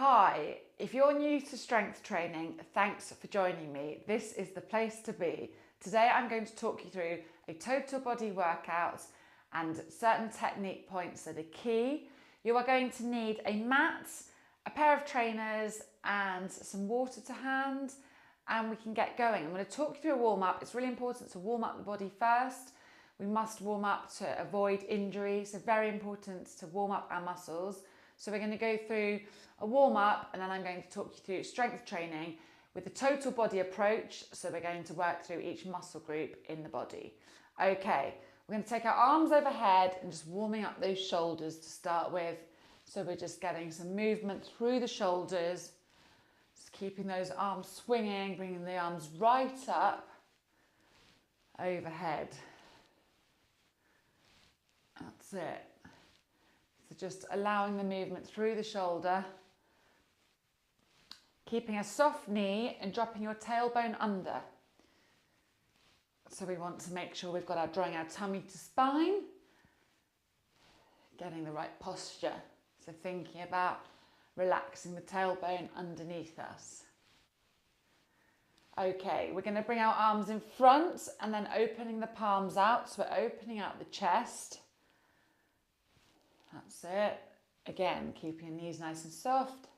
Hi, if you're new to strength training, thanks for joining me. This is the place to be. Today I'm going to talk you through a total body workout and certain technique points that are key. You are going to need a mat, a pair of trainers and some water to hand, and we can get going. I'm going to talk you through a warm-up. It's really important to warm up the body first. We must warm up to avoid injury, so very important to warm up our muscles. So we're going to go through a warm-up and then I'm going to talk you through strength training with the total body approach. So we're going to work through each muscle group in the body. Okay, we're going to take our arms overhead and just warming up those shoulders to start with. So we're just getting some movement through the shoulders, just keeping those arms swinging, bringing the arms right up overhead. That's it. So just allowing the movement through the shoulder, keeping a soft knee and dropping your tailbone under. So we want to make sure we've got drawing our tummy to spine, getting the right posture. So thinking about relaxing the tailbone underneath us. Okay, we're going to bring our arms in front and then opening the palms out. So we're opening out the chest. That's it. Again, keeping your knees nice and soft.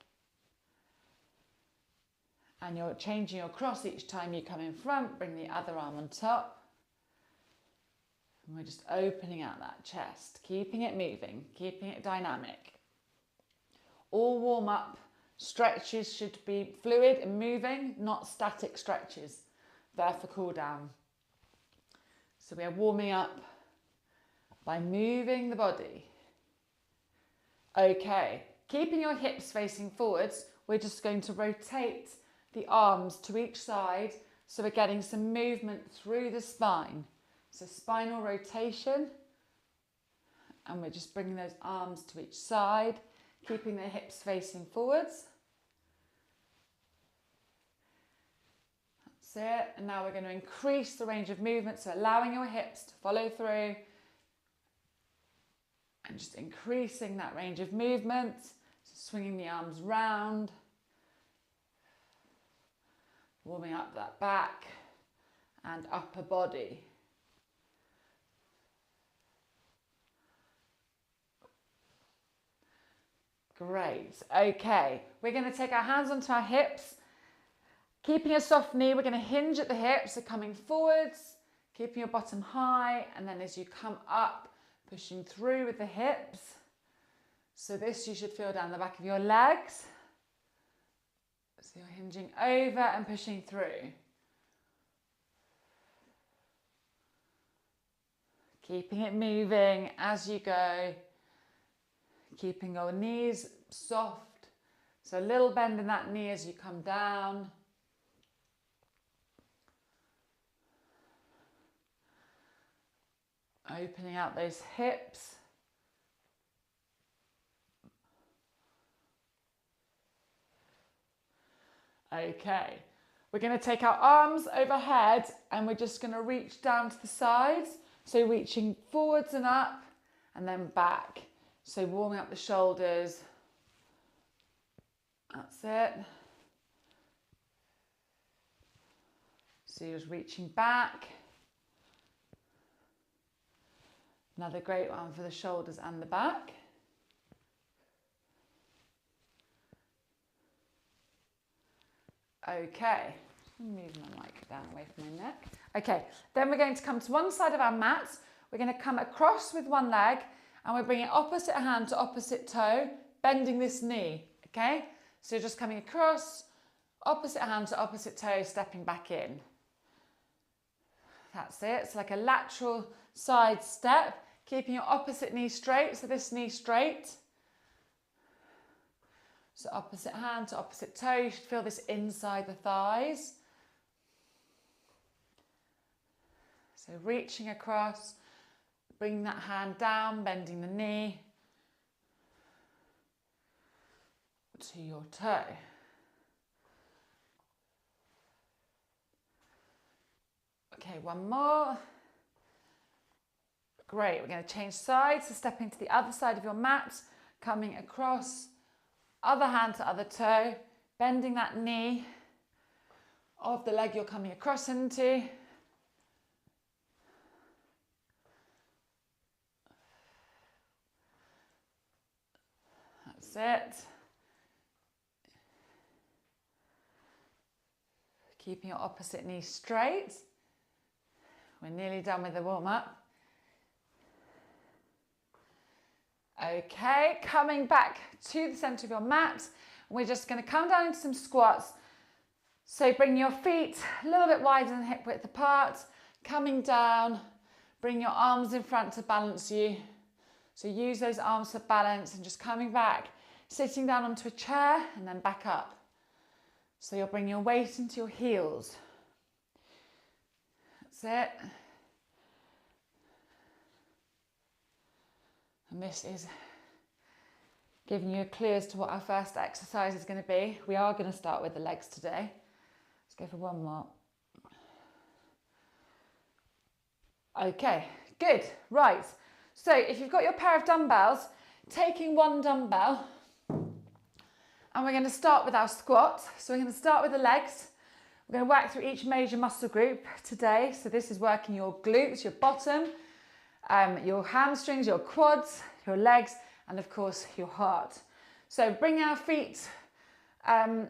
And you're changing your cross each time you come in front. Bring the other arm on top. And we're just opening out that chest, keeping it moving, keeping it dynamic. All warm-up stretches should be fluid and moving, not static stretches. There for cool down. So we are warming up by moving the body. Okay, keeping your hips facing forwards, we're just going to rotate the arms to each side so we're getting some movement through the spine. So spinal rotation, and we're just bringing those arms to each side, keeping the hips facing forwards. That's it, and now we're going to increase the range of movement, so allowing your hips to follow through. And just increasing that range of movement, so swinging the arms round, warming up that back and upper body. Great, okay, we're going to take our hands onto our hips, keeping a soft knee, we're going to hinge at the hips, so coming forwards, keeping your bottom high, and then as you come up, pushing through with the hips. So this you should feel down the back of your legs. So you're hinging over and pushing through. Keeping it moving as you go. Keeping your knees soft. So a little bend in that knee as you come down. Opening out those hips. Okay, we're going to take our arms overhead and we're just going to reach down to the sides. So reaching forwards and up and then back. So warming up the shoulders. That's it. So you're just reaching back. Another great one for the shoulders and the back. Okay, move my mic down away from my neck. Okay, then we're going to come to one side of our mat. We're going to come across with one leg and we're bringing opposite hand to opposite toe, bending this knee, okay? So just coming across, opposite hand to opposite toe, stepping back in. That's it, it's like a lateral side step, keeping your opposite knee straight, so this knee straight. So opposite hand to opposite toe, you should feel this inside the thighs. So reaching across, bringing that hand down, bending the knee to your toe. Okay, one more. Great, we're going to change sides, so stepping to the other side of your mat, coming across, Other hand to other toe, bending that knee of the leg you're coming across into. That's it. Keeping your opposite knee straight. We're nearly done with the warm-up. Okay, coming back to the center of your mat. We're just going to come down into some squats. So bring your feet a little bit wider than hip width apart. Coming down, bring your arms in front to balance you. So use those arms for balance and just coming back, sitting down onto a chair and then back up. So you'll bring your weight into your heels. That's it. And this is giving you a clue as to what our first exercise is going to be. We are going to start with the legs today. Let's go for one more. Okay, good. Right. So if you've got your pair of dumbbells, taking one dumbbell, and we're going to start with our squat. So we're going to start with the legs. We're going to work through each major muscle group today. So this is working your glutes, your bottom, your hamstrings, your quads, your legs, and of course your heart. So bring our feet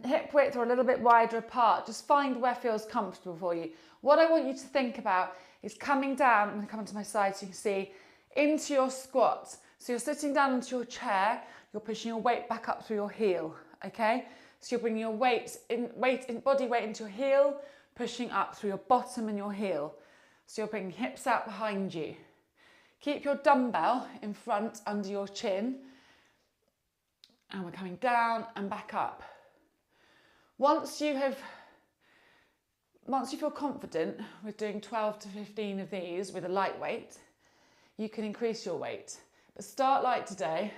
hip width or a little bit wider apart. Just find where feels comfortable for you. What I want you to think about is coming down, I'm going to come onto my side so you can see, into your squat. So you're sitting down into your chair, you're pushing your weight back up through your heel, okay? So you're bringing your body weight into your heel, pushing up through your bottom and your heel. So you're bringing hips out behind you. Keep your dumbbell in front under your chin. And we're coming down and back up. Once you feel confident with doing 12 to 15 of these with a light weight, you can increase your weight. But start light today,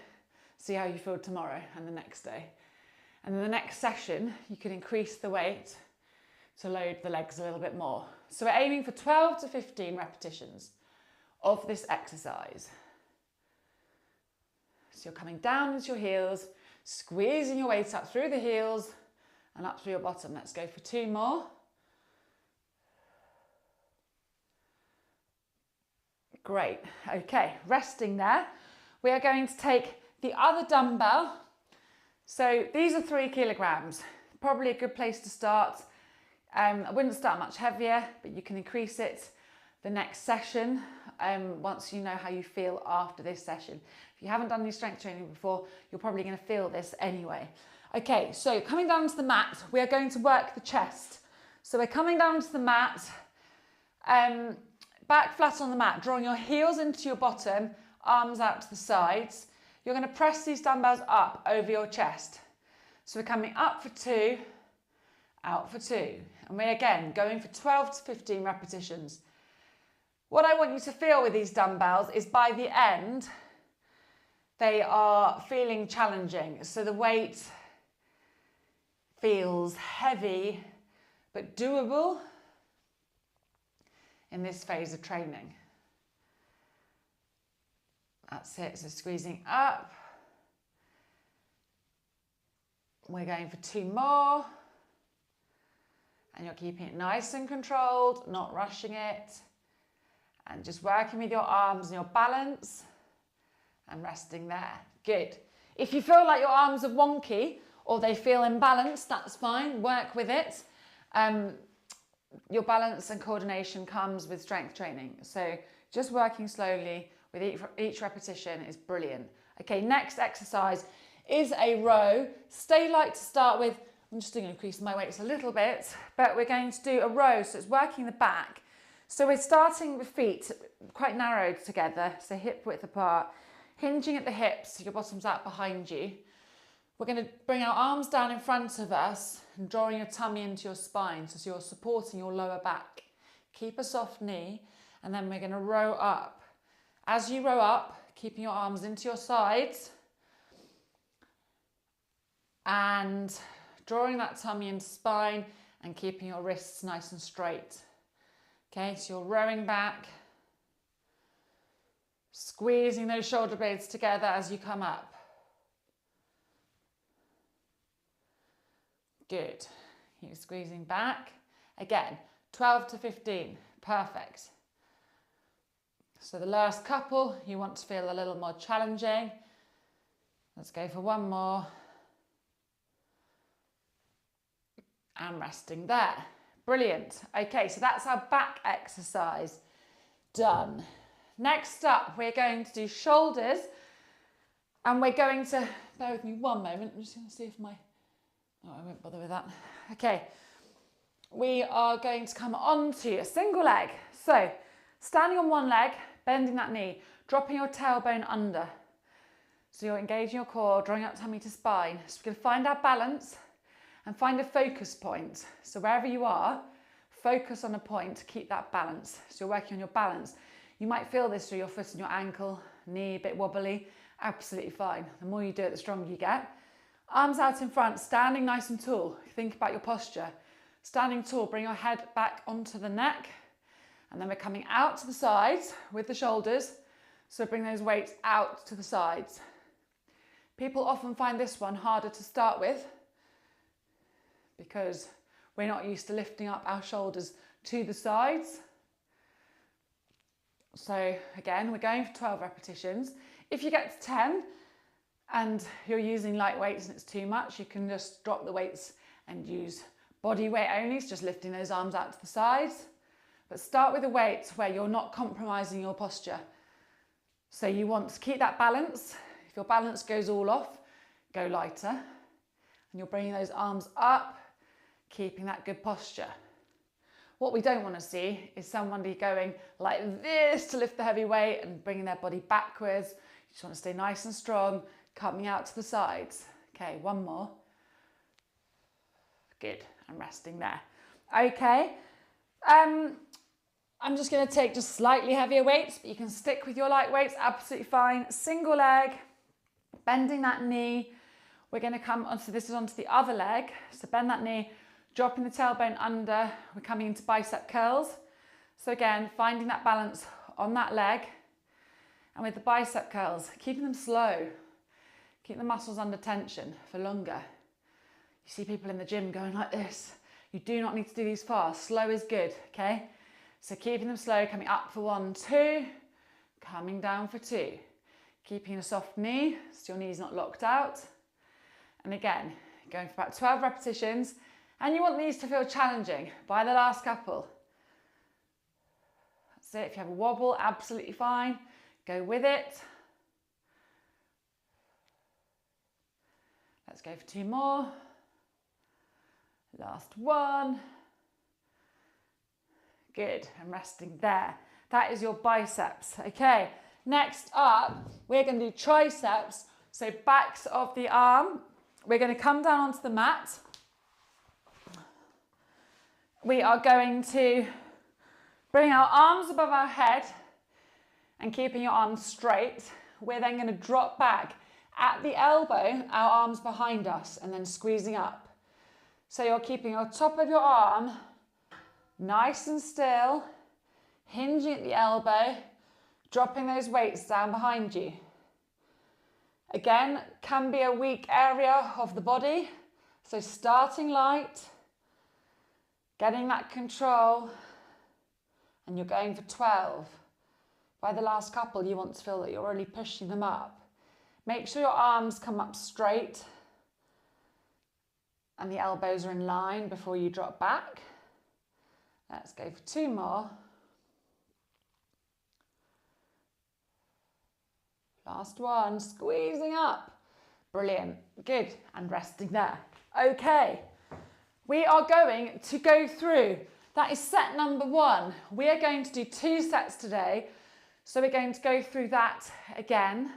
see how you feel tomorrow and the next day. And then the next session, you can increase the weight to load the legs a little bit more. So we're aiming for 12 to 15 repetitions of this exercise. So you're coming down into your heels, squeezing your weight up through the heels and up through your bottom. Let's go for 2 more. Great. Okay, resting there. We are going to take the other dumbbell. So these are 3 kilograms. Probably a good place to start. I wouldn't start much heavier, but you can increase it the next session once you know how you feel after this session. If you haven't done any strength training before, you're probably going to feel this anyway. Okay, so coming down to the mat, we are going to work the chest. So we're coming down to the mat, back flat on the mat, drawing your heels into your bottom, arms out to the sides. You're going to press these dumbbells up over your chest. So we're coming up for 2, out for 2. And we're again going for 12 to 15 repetitions. What I want you to feel with these dumbbells is by the end, they are feeling challenging. So the weight feels heavy, but doable in this phase of training. That's it, so squeezing up. We're going for 2 more. And you're keeping it nice and controlled, not rushing it. And just working with your arms and your balance and resting there. Good. If you feel like your arms are wonky or they feel imbalanced, that's fine, work with it. Your balance and coordination comes with strength training. So just working slowly with each repetition is brilliant. Okay, next exercise is a row. Stay light to start with. I'm just going to increase my weights a little bit, but we're going to do a row. So it's working the back. So we're starting with feet quite narrowed together, so hip width apart, hinging at the hips, so your bottom's out behind you. We're going to bring our arms down in front of us and drawing your tummy into your spine, so you're supporting your lower back. Keep a soft knee, and then we're going to row up. As you row up, keeping your arms into your sides and drawing that tummy into spine and keeping your wrists nice and straight. Okay, so you're rowing back, squeezing those shoulder blades together as you come up. Good. Keep squeezing back. Again, 12 to 15. Perfect. So the last couple, you want to feel a little more challenging. Let's go for one more. And resting there. Brilliant. Okay, so that's our back exercise done. Next up, we're going to do shoulders, and we're going to, bear with me one moment, I'm just going to see if I won't bother with that. Okay, we are going to come onto a single leg. So, standing on one leg, bending that knee, dropping your tailbone under. So you're engaging your core, drawing up tummy to spine. So we're going to find our balance and find a focus point. So wherever you are, focus on a point to keep that balance. So you're working on your balance. You might feel this through your foot and your ankle, knee a bit wobbly. Absolutely fine. The more you do it, the stronger you get. Arms out in front, standing nice and tall. Think about your posture. Standing tall, bring your head back onto the neck. And then we're coming out to the sides with the shoulders. So bring those weights out to the sides. People often find this one harder to start with because we're not used to lifting up our shoulders to the sides. So again, we're going for 12 repetitions. If you get to 10 and you're using light weights and it's too much, you can just drop the weights and use body weight only, so just lifting those arms out to the sides. But start with a weight where you're not compromising your posture. So you want to keep that balance. If your balance goes all off, go lighter. And you're bringing those arms up, keeping that good posture. What we don't want to see is somebody going like this to lift the heavy weight and bringing their body backwards. You just want to stay nice and strong, coming out to the sides. Okay, one more. Good, and resting there. Okay, I'm just going to take just slightly heavier weights, but you can stick with your light weights, absolutely fine. Single leg, bending that knee. We're going to come onto, this is onto the other leg. So bend that knee, dropping the tailbone under. We're coming into bicep curls. So again, finding that balance on that leg. And with the bicep curls, keeping them slow. Keep the muscles under tension for longer. You see people in the gym going like this. You do not need to do these fast. Slow is good, okay? So keeping them slow, coming up for 1, 2, coming down for 2. Keeping a soft knee, so your knee's not locked out. And again, going for about 12 repetitions. And you want these to feel challenging by the last couple. That's it. If you have a wobble, absolutely fine. Go with it. Let's go for 2 more. Last one. Good, and resting there. That is your biceps. Okay, next up, we're going to do triceps. So backs of the arm. We're going to come down onto the mat. We are going to bring our arms above our head and keeping your arms straight. We're then going to drop back at the elbow, our arms behind us, and then squeezing up. So you're keeping your top of your arm nice and still, hinging at the elbow, dropping those weights down behind you. Again, can be a weak area of the body. So starting light, getting that control, and you're going for 12. By the last couple, you want to feel that you're really pushing them up. Make sure your arms come up straight and the elbows are in line before you drop back. Let's go for 2 more. Last one, squeezing up. Brilliant, good, and resting there. Okay, we are going to go through, that is set number 1. We are going to do 2 sets today. So we're going to go through that again.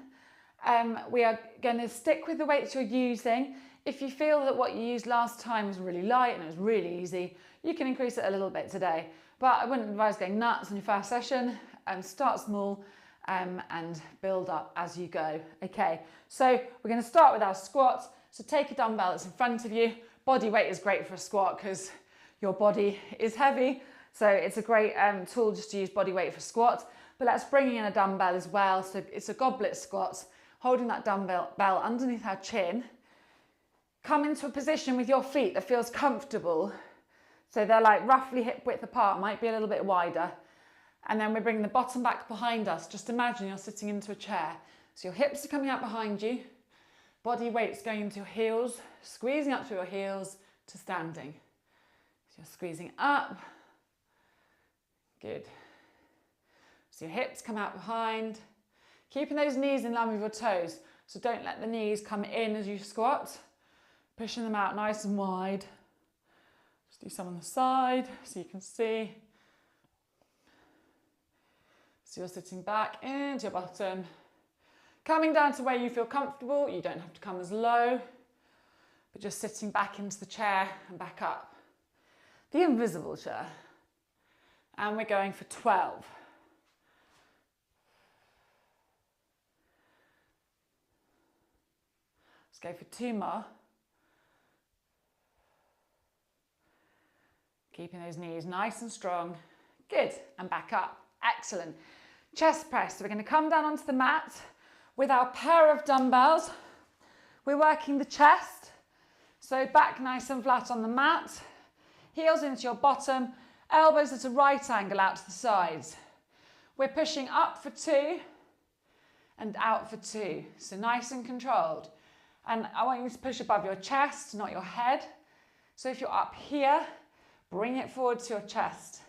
We are going to stick with the weights you're using. If you feel that what you used last time was really light and it was really easy, you can increase it a little bit today. But I wouldn't advise going nuts on your first session. Start small and build up as you go. Okay, so we're going to start with our squat. So take a dumbbell that's in front of you. Body weight is great for a squat because your body is heavy. So it's a great tool just to use body weight for squat. But let's bring in a dumbbell as well. So it's a goblet squat, holding that dumbbell underneath our chin. Come into a position with your feet that feels comfortable. So they're like roughly hip width apart, might be a little bit wider. And then we bring the bottom back behind us. Just imagine you're sitting into a chair. So your hips are coming out behind you. Body weight's going into your heels, squeezing up through your heels to standing. So you're squeezing up. Good. So your hips come out behind. Keeping those knees in line with your toes. So don't let the knees come in as you squat. Pushing them out nice and wide. Just do some on the side so you can see. So you're sitting back into your bottom. Coming down to where you feel comfortable. You don't have to come as low, but just sitting back into the chair and back up. The invisible chair. And we're going for 12. Let's go for 2 more. Keeping those knees nice and strong. Good, and back up. Excellent. Chest press. So we're going to come down onto the mat with our pair of dumbbells. We're working the chest. So back nice and flat on the mat. Heels into your bottom. Elbows at a right angle out to the sides. We're pushing up for 2 and out for 2. So nice and controlled. And I want you to push above your chest, not your head. So if you're up here, bring it forward to your chest.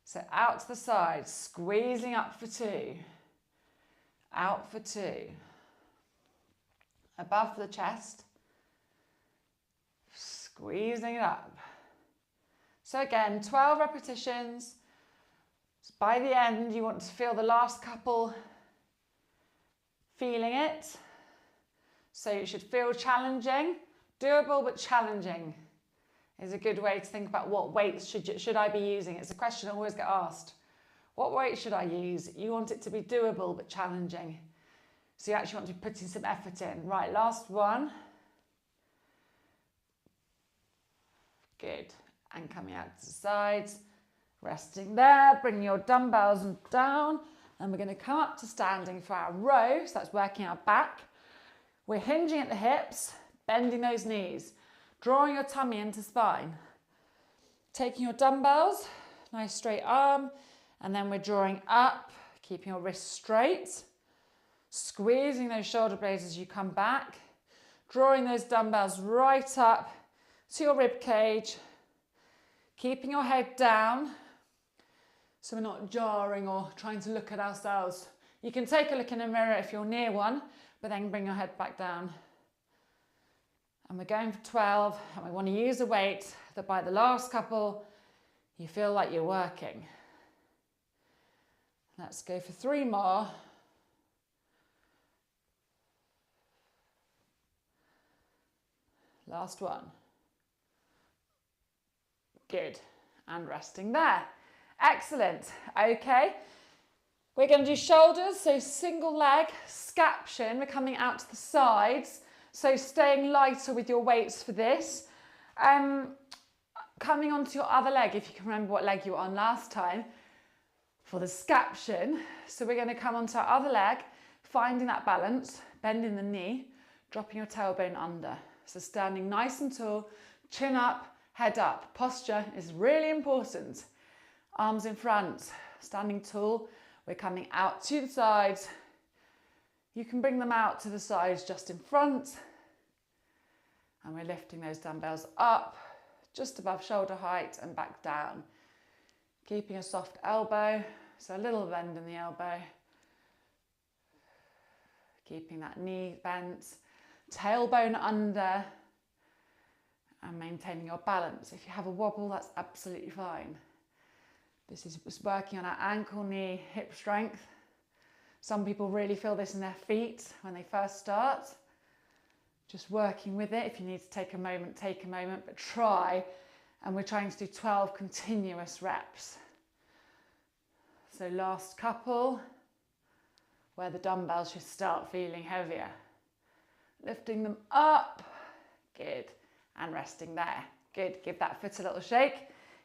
So out to the side, squeezing up for 2. Out for 2. Above the chest. Squeezing it up. So again, 12 repetitions. By the end, you want to feel the last couple, feeling it. So it should feel challenging, doable but challenging. Is a good way to think about what weights should I be using. It's a question I always get asked. What weight should I use? You want it to be doable but challenging. So you actually want to be putting some effort in. Right, last one. Good. And coming out to the sides. Resting there. Bring your dumbbells down. And we're going to come up to standing for our row. So that's working our back. We're hinging at the hips, bending those knees. Drawing your tummy into spine. Taking your dumbbells, nice straight arm, and then we're drawing up, keeping your wrists straight, squeezing those shoulder blades as you come back, drawing those dumbbells right up to your rib cage, keeping your head down, so we're not jarring or trying to look at ourselves. You can take a look in a mirror if you're near one, but then bring your head back down. And we're going for 12, and we want to use a weight that by the last couple, you feel like you're working. Let's go for 3 more. Last one. Good. And resting there. Excellent. Okay. We're going to do shoulders, so single leg, scaption. We're coming out to the sides. So staying lighter with your weights for this. Coming onto your other leg, if you can remember what leg you were on last time, for the scaption. So we're going to come onto our other leg, finding that balance, bending the knee, dropping your tailbone under. So standing nice and tall, chin up, head up. Posture is really important. Arms in front, standing tall. We're coming out to the sides. You can bring them out to the sides just in front. And we're lifting those dumbbells up, just above shoulder height and back down. Keeping a soft elbow, so a little bend in the elbow. Keeping that knee bent, tailbone under, and maintaining your balance. If you have a wobble, that's absolutely fine. This is working on our ankle, knee, hip strength. Some people really feel this in their feet when they first start. Just working with it. If you need to take a moment, but try. And we're trying to do 12 continuous reps. So last couple, where the dumbbells should start feeling heavier. Lifting them up, good, and resting there. Good, give that foot a little shake.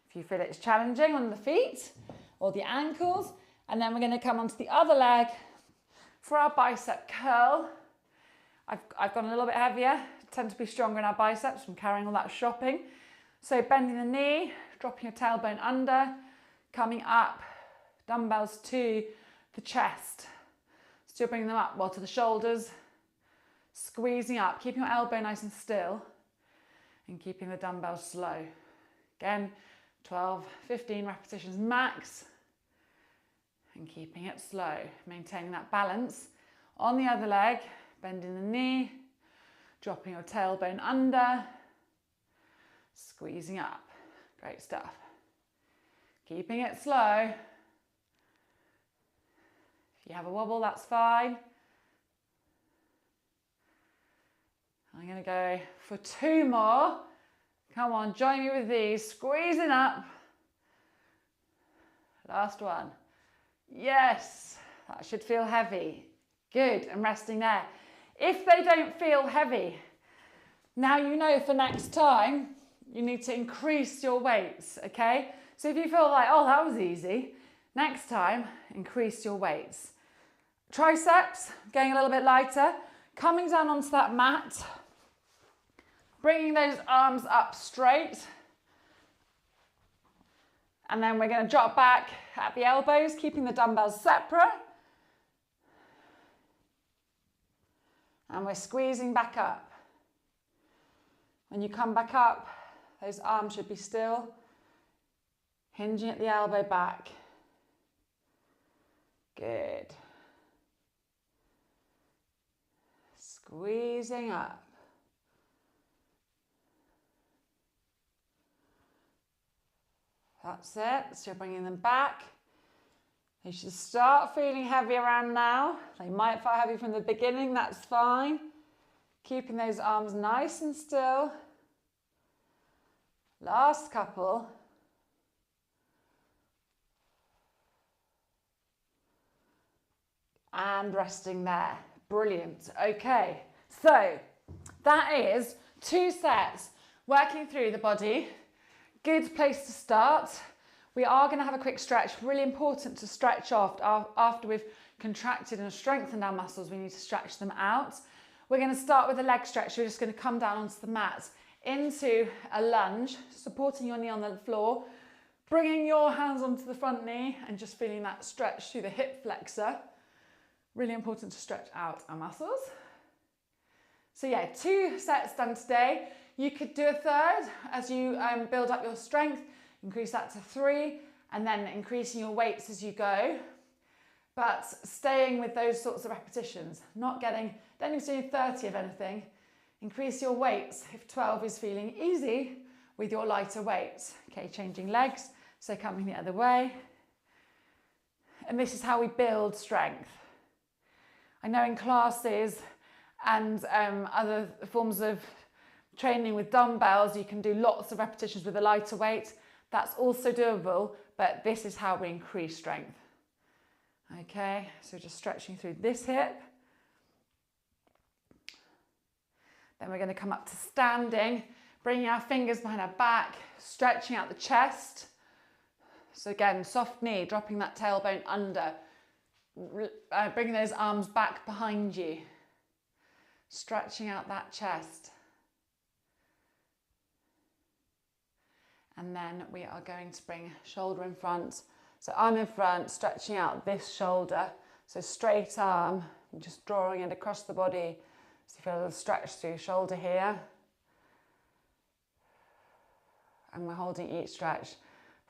If you feel it's challenging on the feet or the ankles. And then we're going to come onto the other leg for our bicep curl. I've gone a little bit heavier, tend to be stronger in our biceps from carrying all that shopping. So bending the knee, dropping your tailbone under, coming up, dumbbells to the chest. Still bringing them up, well, to the shoulders, squeezing up, keeping your elbow nice and still and keeping the dumbbells slow. Again, 12, 15 repetitions max and keeping it slow, maintaining that balance. On the other leg, bending the knee, dropping your tailbone under, squeezing up. Great stuff. Keeping it slow. If you have a wobble, that's fine. I'm going to go for 2 more. Come on, join me with these. Squeezing up. Last one. Yes, that should feel heavy. Good, and resting there. If they don't feel heavy, now you know for next time, you need to increase your weights, okay? So if you feel like, oh, that was easy, next time, increase your weights. Triceps, going a little bit lighter, coming down onto that mat, bringing those arms up straight, and then we're going to drop back at the elbows, keeping the dumbbells separate, and we're squeezing back up. When you come back up, those arms should be still, hinging at the elbow back. Good. Squeezing up. That's it. So you're bringing them back. They should start feeling heavy around now. They might feel heavy from the beginning, that's fine. Keeping those arms nice and still. Last couple. And resting there. Brilliant. Okay, so that is 2 sets working through the body. Good place to start. We are going to have a quick stretch. Really important to stretch after we've contracted and strengthened our muscles. We need to stretch them out. We're going to start with a leg stretch. You're just going to come down onto the mat into a lunge, supporting your knee on the floor, bringing your hands onto the front knee and just feeling that stretch through the hip flexor. Really important to stretch out our muscles. So yeah, 2 sets done today. You could do a third as you build up your strength, increase that to 3, and then increasing your weights as you go. But staying with those sorts of repetitions, don't need to do 30 of anything. Increase your weights if 12 is feeling easy with your lighter weights. Okay, changing legs, so coming the other way. And this is how we build strength. I know in classes and other forms of training with dumbbells, you can do lots of repetitions with a lighter weight. That's also doable, but this is how we increase strength. Okay, so just stretching through this hip. Then we're going to come up to standing, bringing our fingers behind our back, stretching out the chest. So again, soft knee, dropping that tailbone under, bringing those arms back behind you, stretching out that chest. And then we are going to bring shoulder in front. So arm in front, stretching out this shoulder. So straight arm, just drawing it across the body. So you feel a little stretch through shoulder here. And we're holding each stretch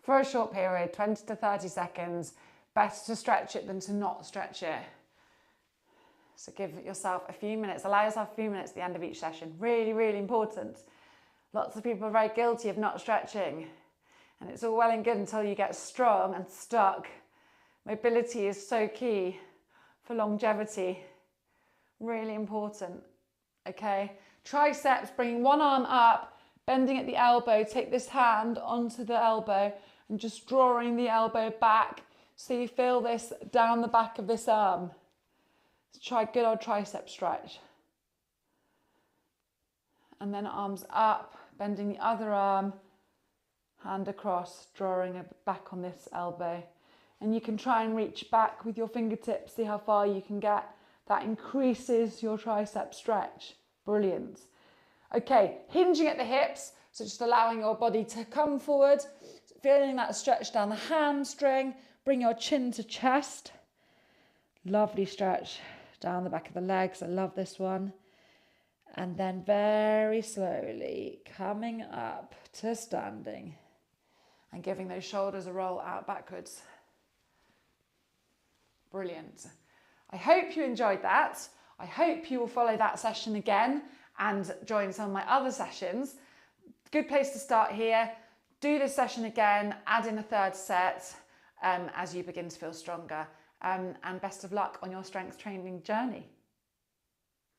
for a short period, 20 to 30 seconds. Better to stretch it than to not stretch it. So give yourself a few minutes, allow yourself a few minutes at the end of each session. Really, really important. Lots of people are very guilty of not stretching, and it's all well and good until you get strong and stuck. Mobility is so key for longevity. Really important, okay? Triceps, bringing one arm up, bending at the elbow, take this hand onto the elbow and just drawing the elbow back so you feel this down the back of this arm. Let's try a good old tricep stretch. And then arms up, bending the other arm, hand across, drawing it back on this elbow. And you can try and reach back with your fingertips, see how far you can get. That increases your tricep stretch. Brilliant. Okay, hinging at the hips, so just allowing your body to come forward, feeling that stretch down the hamstring, bring your chin to chest. Lovely stretch down the back of the legs, I love this one. And then very slowly coming up to standing and giving those shoulders a roll out backwards. Brilliant. I hope you enjoyed that. I hope you will follow that session again and join some of my other sessions. Good place to start here. Do this session again, add in a third set as you begin to feel stronger. And best of luck on your strength training journey.